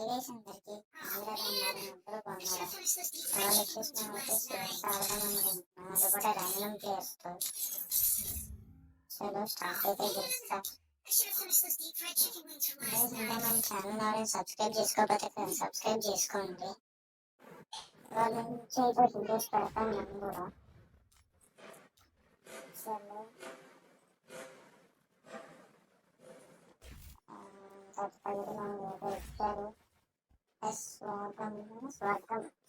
Guys అందరికి అందరూ బాగున్నారు. వాళ్ళు వచ్చేసిన అది కూడా ర్యాండమ్ ప్లేయర్స్తో. చలో స్టార్ట్ అయితే చేస్తా. ఇంకా మన ఛానల్ ఎవరైనా సబ్స్క్రైబ్ చేసుకోకపోతే సబ్స్క్రైబ్ చేసుకోండి. వాళ్ళ నుంచి అయితే వీడియోస్ పెడతాను నేను కూడా. చలో వచ్చారు.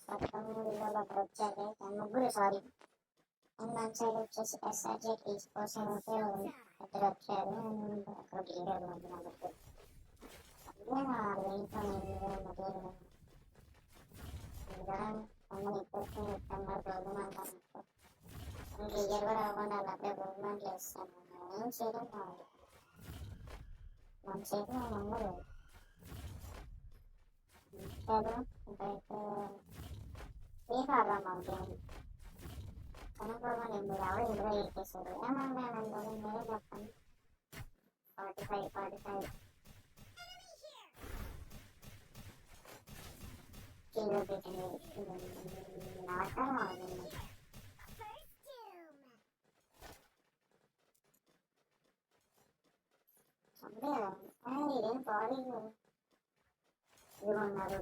స్వర్గం వీడియోలో వచ్చారు ముగ్గురు. సారీ మన సైడ్ వచ్చేసి ఎస్ఆర్జే టీస్ కోసం అయితే ఇద్దరు వచ్చారు. ఒక వీడియోలో ముగ్గురు క్లియర్ కూడా అవ్వకుండా అలాగే గవర్నమెంట్లు వేస్తాను. ఏం చేయడం కావాలి మన చేతిలో ఉండదు కదా. ఇప్పుడైతే ఏం ఆడదాం మా గేమ్ కనుక్కోమని మీరు ఎవరు ఇందులో ఎక్కేసారు. ఏమన్నా మీరే చెప్పండి. 45 కిలో పెట్టింది నాటకం అవుతుంది. ఇదేం బాడీ ఇవ్వన్నారు.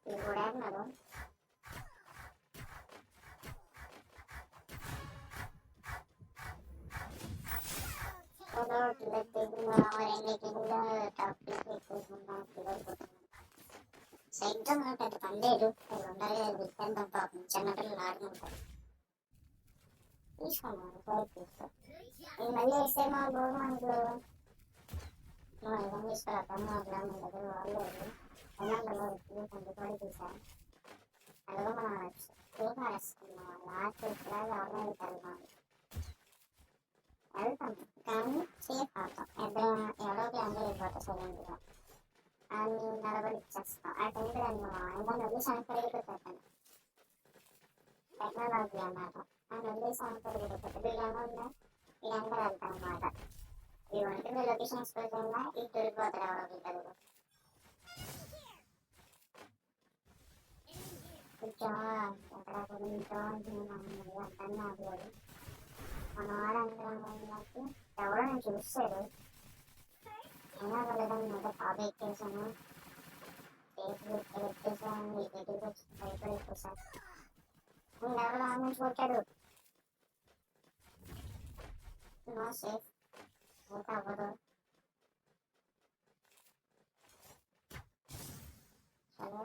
ఇది కూడా అన్నారు. సైతం పెద్ద పందేరు ఉండాలి కదా. విద్యంతం పాపం చిన్నపిల్లలు ఆడుకుంటారు. తీసుకున్నాను ఇది మళ్ళీ వేస్తే మా గవర్నమెంట్ ఇవన్నీ తీసుకురాము. అట్లా మీ దగ్గర వాళ్ళు కూడా తీసాను. అదిగో మనం స్కూల్ వేసుకున్నాం. లాస్ట్ ఆన్లైన్ వెళ్తాం కానీ సేఫ్ అవుతాం. ఎవరోకి అందరూ వెళ్ళిపోతాం సైలెంట్గా. అని నిలబడి ఇచ్చేస్తాం. ఆ టైంలో ఇంకా వదిలేసాను పెరిగిపోతాను. టెక్నాలజీ అన్నమాట. ఆ వదిలేసాను పెరిగిపోతుంది. వీళ్ళేమో ఉందా వీళ్ళందరూ వెళ్తాం అన్నమాట. ఈ ఒంటి లొకేషన్ ఎక్స్ప్లోర్ చేయాలా ఇది దొరికిపోతారు ఎవరోకి తెలుగు. ఎక్కడ గురించో అర్థం కాదు. మన వాడందరూ ఎవరో నేను చూస్తాడు. అయినా వెళ్ళడానికి అయితే బాగా ఎక్కేసాను. ఎక్కేసాను. ఈ దగ్గరికి వచ్చి భయపడి ఎక్కుసాను. ఎవరు ఆ నుంచి కొట్టాడు. నో సేఫ్ ఇంకా అవ్వదు. సరే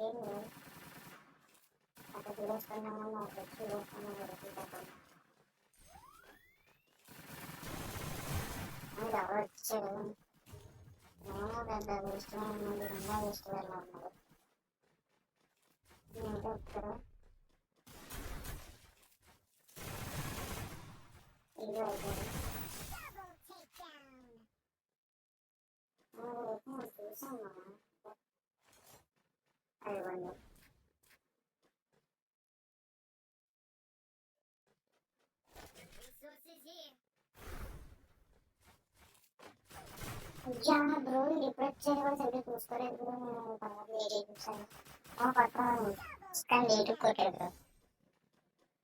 ఏంటి అక్కడ చూసుకున్నాము. వచ్చి చూసుకున్నాము. ఎవరు వచ్చాడు. నేను పెద్ద వేస్ట్ రెండా వేస్ట్ వెళ్ళ ఉన్నారు. ఇంకా ఇక్కడ ఇది అయిపోయింది. చూసాను అదిగోండి. బ్రో ఇప్పుడు వచ్చేది కూడా సరిగ్గా చూసుకోలేదు బ్రో. నేను తర్వాత లేట్ చూసాను. పక్కన స్కాన్ లేట్ కొట్టాడు బ్రో.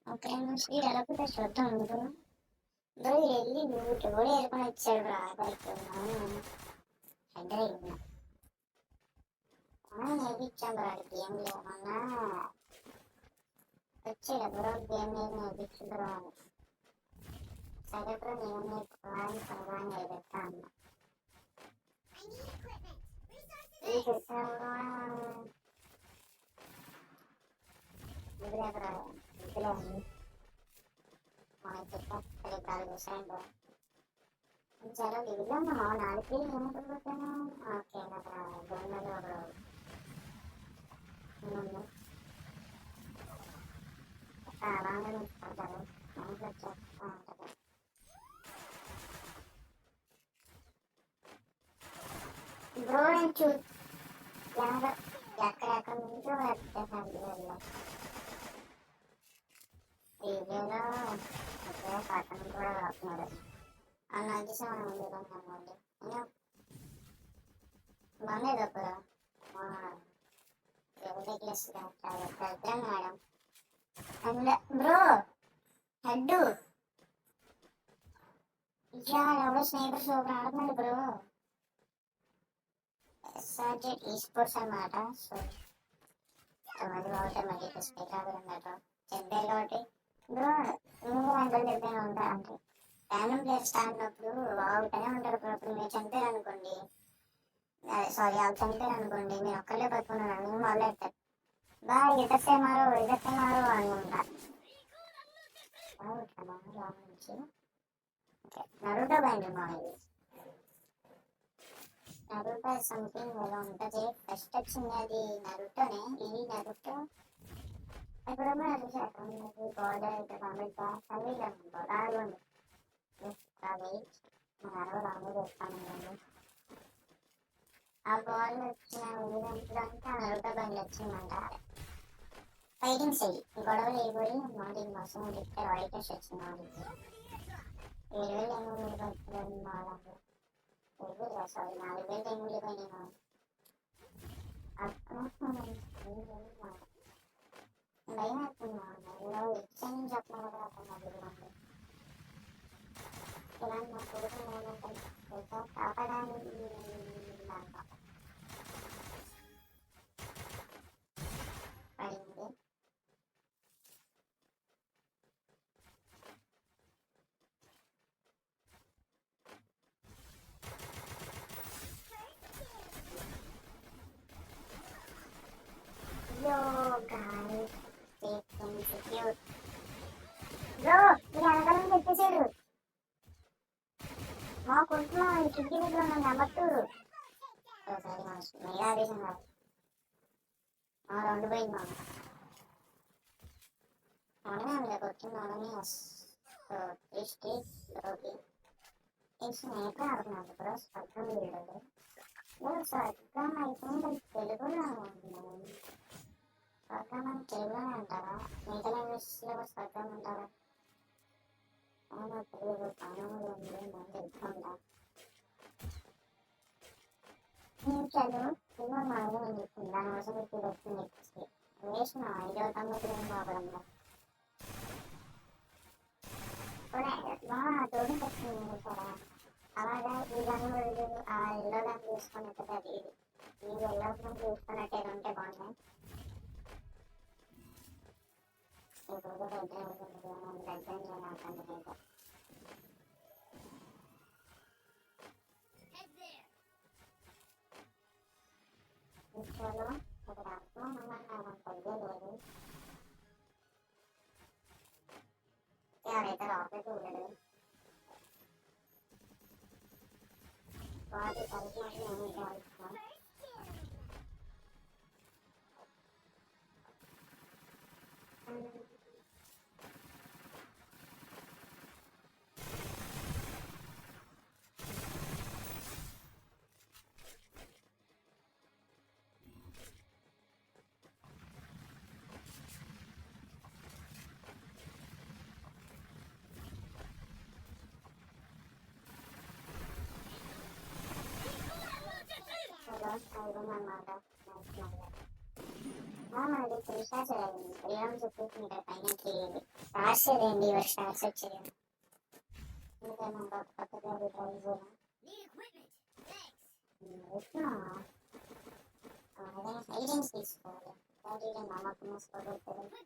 ఓకే స్పీడ్ ఎలా కూడా చూద్దాం బ్రో. బ్రో వెళ్ళి నువ్వు కూడా ఏరుకొని వచ్చాడు బ్రో. ఆ బైక్ హెడ్ అయింది. నేర్పించాం బ్రో. గేమ్ ఏమన్నా వచ్చాడు బ్రో. గేమ్ నేర్పించు బ్రో అని. సరే బ్రో నేను నేర్చుకోవాలని త్వరగా నేర్పిస్తా అన్నా. ఈ సిస్టంలో వదిలేండి. మన చెప్పారు కాదు చూసాను. చాలా దిగులో మా 4 ఏమైపోతాను. ఓకే గవర్నమెంట్ అలాగే పడతారు. మనకి వచ్చేస్తూ ఉంటుంది. బ్రో నేను ఎవరో ఎక్కడెక్కడ నుంచో వచ్చేసాను వీడియోలో ఒకే పక్కన కూడా వస్తున్నారు అన్న వచ్చేసి మనం ఉండిపోతున్నామండి బాగుంది అప్పుడు ridiculous madam and bro head ఎవరో స్నేహితుడు సూపర్ ఆడుతున్నాడు బ్రో సబ్జెక్ట్ ఈ స్పోర్ట్స్ అన్నమాట సో అది ఆటోమేటిక్ స్పీక్ అన్నమాట చెప్పారు కాబట్టి బ్రో నువ్వు వంటలు చెప్పిన ఉంటా అంటే ర్యాండమ్ ప్లేయర్స్ ఆడినప్పుడు బాగుంటూనే ఉంటారు బ్రో మీరు చంపారు అనుకోండి సారీ వాళ్ళు చంపారు అనుకోండి మీరు ఒక్కళ్ళే పట్టుకున్నారు నువ్వు మొదలెట్టారు బాగా ఇదతే మారో అనుకుంటా నుంచి నరుటో బండి మాది నరుటో సంథింగ్ ఎలా ఉంటుంది ఫస్ట్ వచ్చింది అది నరుటోనే ఈ నరుటో ఎప్పుడన్నా చూసాను బార్డర్ ఇక్కడ అమెరికా తమిళ రాగండి అది మన రాము చేస్తాను ఆ బాల్ వచ్చిన ఊరంతా నరుటో బండి వచ్చిందంట ఫైటింగ్ సై గొడవలు అయిపోయి మాది మోసం చెప్తే వైటెస్ వచ్చింది వాడికి 7,000 ఏమో పడుతుంది వాళ్ళకు సారీ 4,000 ఏమో పోయినా భయం అవుతున్నాను ఎక్స్చేంజ్ చెప్పిన ఇలా నా కొడుకు ఏమంటే కాపాడానికి పడింది Yo guys, taking the cute. Bro, ini anak-anak చెప్పేశాడు మా కొంట్లో కిటికీ దగ్గర ఉన్న నెంబర్ 2 ఒకసారి మెగా ఆదేశం కాదు రెండు పోయింది అవునా మీద కొట్టున్నాడని స్టేట్లోకి స్నేహితులు ఆడుతున్నాడు బ్రో స్వర్గం వీడు స్వర్గం అయితే తెలుగులో అనుకుంటున్నాను స్వర్గం అని తెలుగులోనే అంటారా మిగతా లాంగ్వేజ్లో స్వర్గం అంటారా అవునా తెలుగు ప్రాణములు ఉంది మంది ఎక్కువ చదువు తెలుగు మాది నేను చెప్పింది దానికోసం ఇప్పుడు వస్తుంది నెక్స్ట్ వేసిన 5వ తరగతి బాబడంలో తోడు వచ్చింది సరే అలాగా ఈ రంగు ఆ ఎల్లో రంగు చూసుకున్నట్టు అది ఇది ఎల్లో రంగు చూసుకున్నట్టు ఏదో ఉంటే బాగుంటాయి ఇప్పుడు దగ్గర నాకంటే విషయంలో ఒక ఆత్మ తెలియలేదు ఎవరైతే రాకెట్ ఉండదు వాటి కలిసి నేను చేస్తాను అన్నమాట మనకి 3 స్టార్స్ రాయింది 3 రౌండ్స్ వచ్చేసింది ఇక్కడ పైన స్టార్స్ రండి ఇవాళ స్టార్స్ వచ్చేది ఎందుకన్నా పక్కగా ట్రై చేయడం సైలెన్స్ తీసుకోవాలి నమ్మకం మూసుకోబోతుంది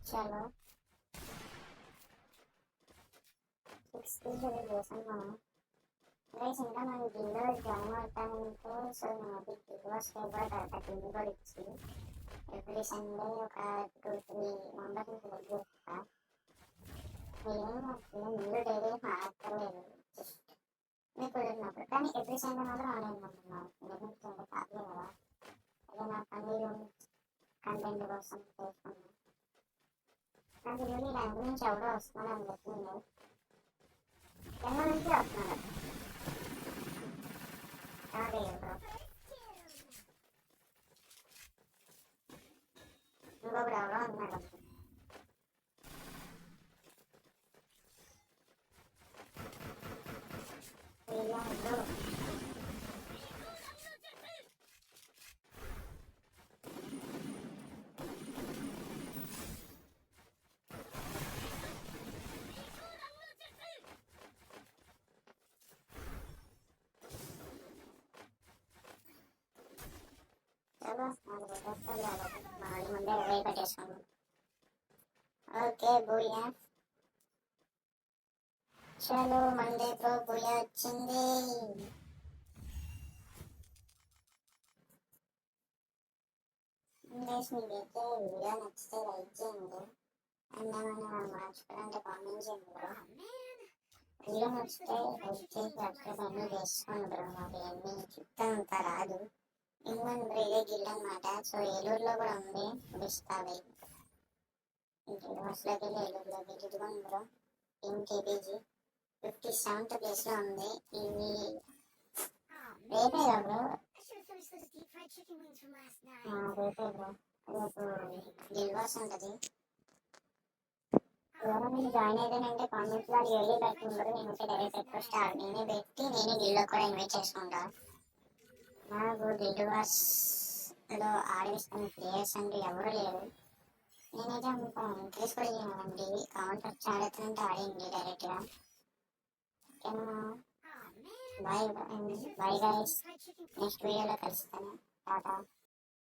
చలో 6 చేసాం మనం గైస్ ఇంకా మనం గిల్లో జాయిన్ అవుతానంటే సో నాకు గిల్లో స్టేబ్ తర్వాత గిల్ కూడా ఇచ్చి ఎవ్రీ సండే ఒక 2-3 మెంబర్స్ని సెలెక్ట్ చేస్తా మీరు డైలీ మాట్లాడలేదు జస్ట్ మీకు కుదిరినప్పుడు కానీ ఎవ్రీ సండే మాత్రం ఆన్లైన్ ఉంటున్నాను ఎందుకంటే కాదు కదా ఏదైనా పని కంటెంట్ కోసం చేసుకున్నాను అది నుండి దాని నుంచి ఎవడో వస్తున్నాడు అని చెప్పింది. కింద నుంచి వస్తున్నాడు. అదే బ్రో ఇంకొకడు ఎవడో ఉన్నాడు. బ్రో ముందే రెడీ పెట్టేసుకున్నాం. ఓకే బూయా చలో మండే ప్రో బూయా వచ్చింది. మీకైతే వీడియో నచ్చితే లైక్ చేయండి. అండ్ ఏమైనా మార్చుకోవాలంటే కామెంట్ చేయండి బ్రో. వీడియో నచ్చితే లైక్ చేసి సబ్స్క్రైబ్ అన్నీ చేసుకోండి బ్రో. మాకు ఇవన్నీ చుట్టూ అంతా రాదు. ఇంకొంది బ్రో ఇదే గిల్ అనమాట. సో ఏలూరులో కూడా ఉంది బిస్తావి. యూనివర్స్లోకి వెళ్ళి ఏలూరులోకి ఇదిగోండి బ్రో. టీమ్ కేబీజీ 57th ప్లేస్లో ఉంది. ఇది రేపే కదా బ్రో? రేపే బ్రో. రేపు గిల్ వార్స్ ఉంటుంది. ఎవరైనా మీరు జాయిన్ అయ్యానంటే కామెంట్స్లో అది ఏది పెట్టుకుంటారు. నేనైతే డైరెక్ట్ రిక్వెస్ట్ నేనే పెట్టి నేనే గిల్లో కూడా ఇన్వైట్ చేసుకుంటా. నాకు గిల్ వార్స్లో ఆడిస్తున్న ప్లేయర్స్ అంటే ఎవరు లేరు. నేనైతే అంత ఇంట్రెస్ట్ కూడా చేయనండి. కామెంట్ వచ్చి ఆడుతుంటే ఆడింది డైరెక్ట్గా. Bye bye guys. నెక్స్ట్ వీడియోలో కలుస్తాను. టాటా.